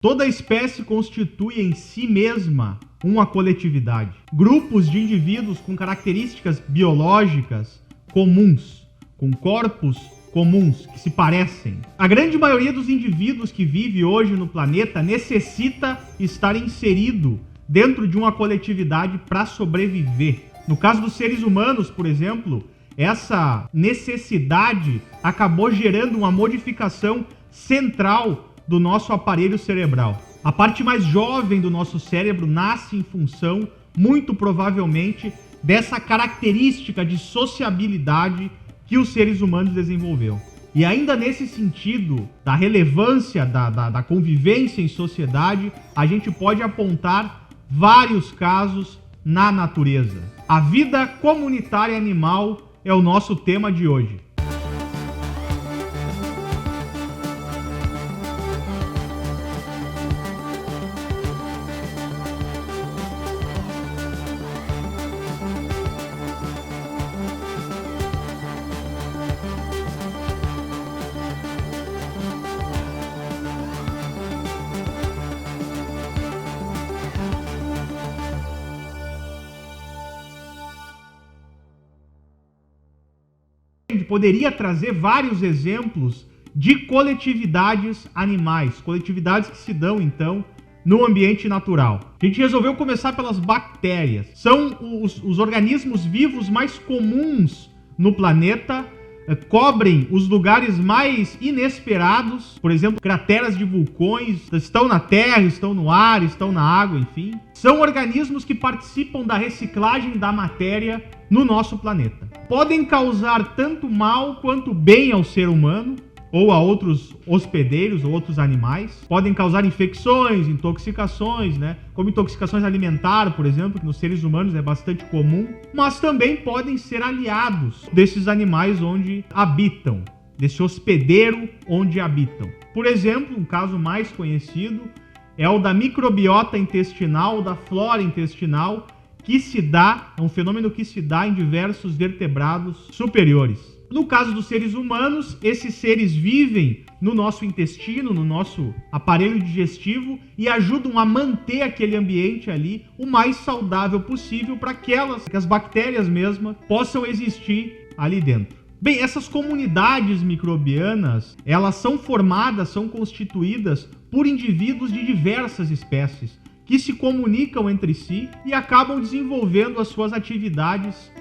Toda espécie constitui em si mesma uma coletividade. Grupos de indivíduos com características biológicas comuns, com corpos comuns, que se parecem. A grande maioria dos indivíduos que vive hoje no planeta necessita estar inserido dentro de uma coletividade para sobreviver. No caso dos seres humanos, por exemplo, essa necessidade acabou gerando uma modificação central do nosso aparelho cerebral. A parte mais jovem do nosso cérebro nasce em função, muito provavelmente, dessa característica de sociabilidade que os seres humanos desenvolveram. E ainda nesse sentido, da relevância da convivência em sociedade, a gente pode apontar vários casos na natureza. A vida comunitária animal é o nosso tema de hoje. Poderia trazer vários exemplos de coletividades animais, coletividades que se dão, então, no ambiente natural. A gente resolveu começar pelas bactérias. São os organismos vivos mais comuns no planeta, cobrem os lugares mais inesperados, por exemplo, crateras de vulcões, estão na terra, estão no ar, estão na água, enfim. São organismos que participam da reciclagem da matéria no nosso planeta. Podem causar tanto mal quanto bem ao ser humano, ou a outros hospedeiros ou outros animais. Podem causar infecções, intoxicações, como intoxicações alimentares, por exemplo, que nos seres humanos é bastante comum, mas também podem ser aliados desses animais onde habitam, desse hospedeiro onde habitam. Por exemplo, um caso mais conhecido é o da microbiota intestinal, da flora intestinal, que se dá, é um fenômeno que se dá em diversos vertebrados superiores. No caso dos seres humanos, esses seres vivem no nosso intestino, no nosso aparelho digestivo e ajudam a manter aquele ambiente ali o mais saudável possível para que as bactérias mesmas possam existir ali dentro. Bem, essas comunidades microbianas, elas são formadas, são constituídas por indivíduos de diversas espécies que se comunicam entre si e acabam desenvolvendo as suas atividades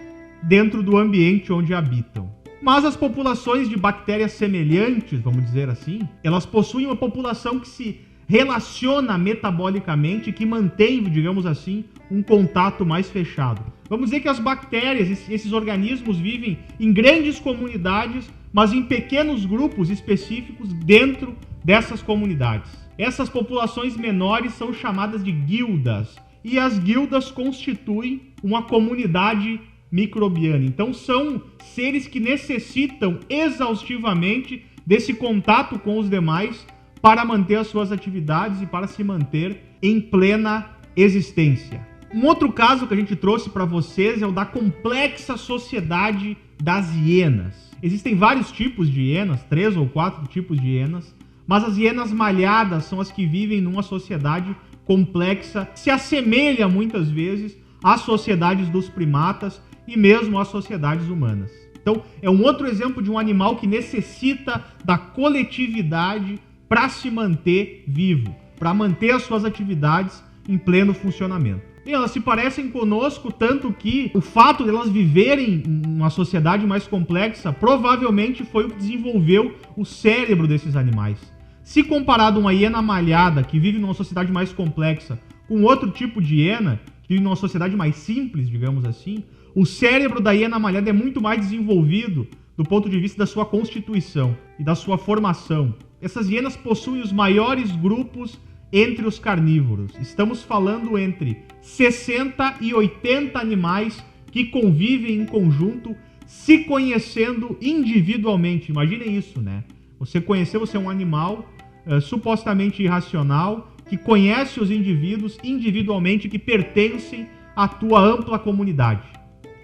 dentro do ambiente onde habitam. Mas as populações de bactérias semelhantes, vamos dizer assim, elas possuem uma população que se relaciona metabolicamente, que mantém, digamos assim, um contato mais fechado. Vamos dizer que as bactérias, esses organismos vivem em grandes comunidades, mas em pequenos grupos específicos dentro dessas comunidades. Essas populações menores são chamadas de guildas, e as guildas constituem uma comunidade microbiana. Então são seres que necessitam exaustivamente desse contato com os demais para manter as suas atividades e para se manter em plena existência. Um outro caso que a gente trouxe para vocês é o da complexa sociedade das hienas. Existem vários tipos de hienas, 3 ou 4 tipos de hienas, mas as hienas malhadas são as que vivem numa sociedade complexa, se assemelha muitas vezes às sociedades dos primatas e mesmo às sociedades humanas. Então, é um outro exemplo de um animal que necessita da coletividade para se manter vivo, para manter as suas atividades em pleno funcionamento. E elas se parecem conosco, tanto que o fato de elas viverem em uma sociedade mais complexa provavelmente foi o que desenvolveu o cérebro desses animais. Se comparado a uma hiena malhada que vive numa sociedade mais complexa com outro tipo de hiena, que vive numa sociedade mais simples, digamos assim, o cérebro da hiena malhada é muito mais desenvolvido do ponto de vista da sua constituição e da sua formação. Essas hienas possuem os maiores grupos entre os carnívoros. Estamos falando entre 60 e 80 animais que convivem em conjunto, se conhecendo individualmente. Imaginem isso, Você é um animal supostamente irracional, que conhece os indivíduos individualmente, que pertencem à tua ampla comunidade.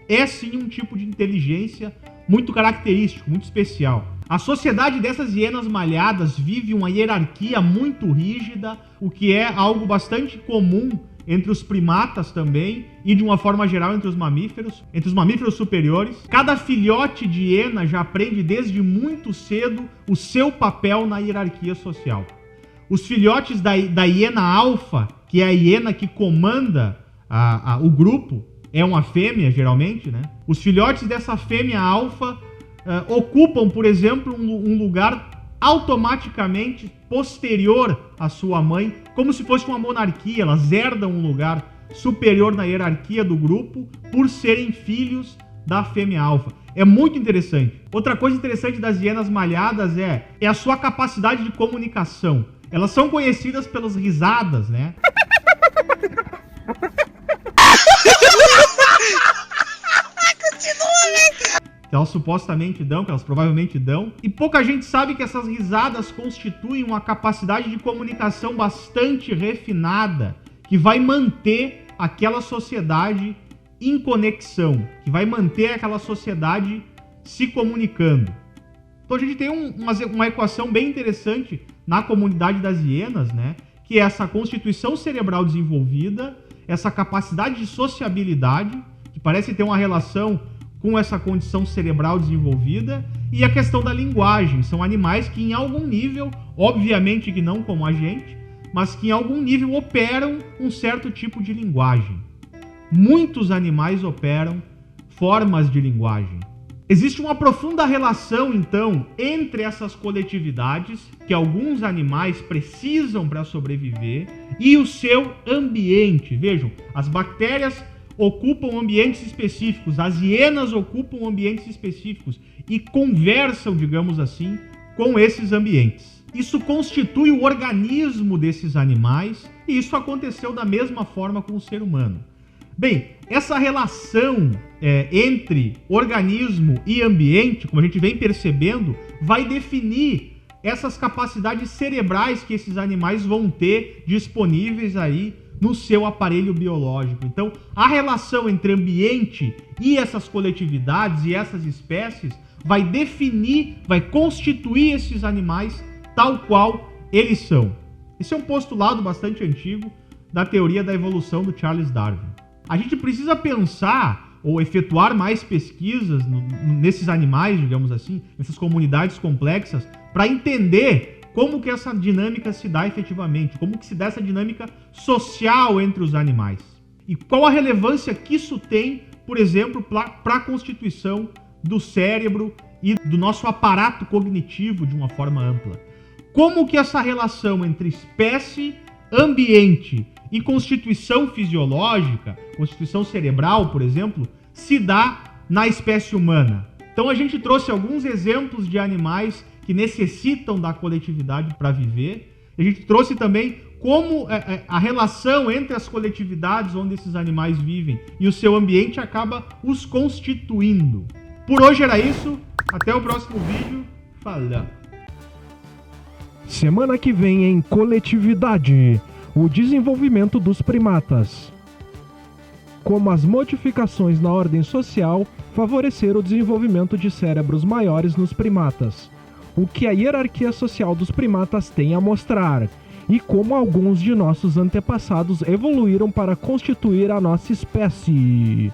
É sim um tipo de inteligência muito característico, muito especial. A sociedade dessas hienas malhadas vive uma hierarquia muito rígida, o que é algo bastante comum entre os primatas também e, de uma forma geral, entre os mamíferos superiores. Cada filhote de hiena já aprende desde muito cedo o seu papel na hierarquia social. Os filhotes da hiena alfa, que é a hiena que comanda o grupo, é uma fêmea, geralmente, né? Os filhotes dessa fêmea alfa ocupam, por exemplo, um lugar automaticamente posterior à sua mãe, como se fosse uma monarquia. Elas herdam um lugar superior na hierarquia do grupo por serem filhos da fêmea alfa. É muito interessante. Outra coisa interessante das hienas malhadas é a sua capacidade de comunicação. Elas são conhecidas pelas risadas, né? Que elas supostamente dão, que elas provavelmente dão. E pouca gente sabe que essas risadas constituem uma capacidade de comunicação bastante refinada, que vai manter aquela sociedade em conexão, que vai manter aquela sociedade se comunicando. Então a gente tem uma equação bem interessante na comunidade das hienas, né? Que é essa constituição cerebral desenvolvida, essa capacidade de sociabilidade, que parece ter uma relação com essa condição cerebral desenvolvida, e a questão da linguagem. São animais que em algum nível, obviamente que não como a gente, mas que em algum nível operam um certo tipo de linguagem. Muitos animais operam formas de linguagem. Existe uma profunda relação, então, entre essas coletividades que alguns animais precisam para sobreviver e o seu ambiente. Vejam, as bactérias ocupam ambientes específicos, as hienas ocupam ambientes específicos e conversam, digamos assim, com esses ambientes. Isso constitui o organismo desses animais e isso aconteceu da mesma forma com o ser humano. Bem, essa relação entre organismo e ambiente, como a gente vem percebendo, vai definir essas capacidades cerebrais que esses animais vão ter disponíveis aí no seu aparelho biológico. Então, a relação entre ambiente e essas coletividades e essas espécies vai definir, vai constituir esses animais tal qual eles são. Esse é um postulado bastante antigo da teoria da evolução do Charles Darwin. A gente precisa pensar ou efetuar mais pesquisas nesses animais, digamos assim, nessas comunidades complexas, para entender como que essa dinâmica se dá efetivamente, como que se dá essa dinâmica social entre os animais. E qual a relevância que isso tem, por exemplo, para a constituição do cérebro e do nosso aparato cognitivo de uma forma ampla. Como que essa relação entre espécie, ambiente e constituição fisiológica, constituição cerebral, por exemplo, se dá na espécie humana. Então a gente trouxe alguns exemplos de animais que necessitam da coletividade para viver. A gente trouxe também como a relação entre as coletividades onde esses animais vivem e o seu ambiente acaba os constituindo. Por hoje era isso. Até o próximo vídeo. Falou! Semana que vem em Coletividade, o desenvolvimento dos primatas. Como as modificações na ordem social favoreceram o desenvolvimento de cérebros maiores nos primatas. O que a hierarquia social dos primatas tem a mostrar, e como alguns de nossos antepassados evoluíram para constituir a nossa espécie.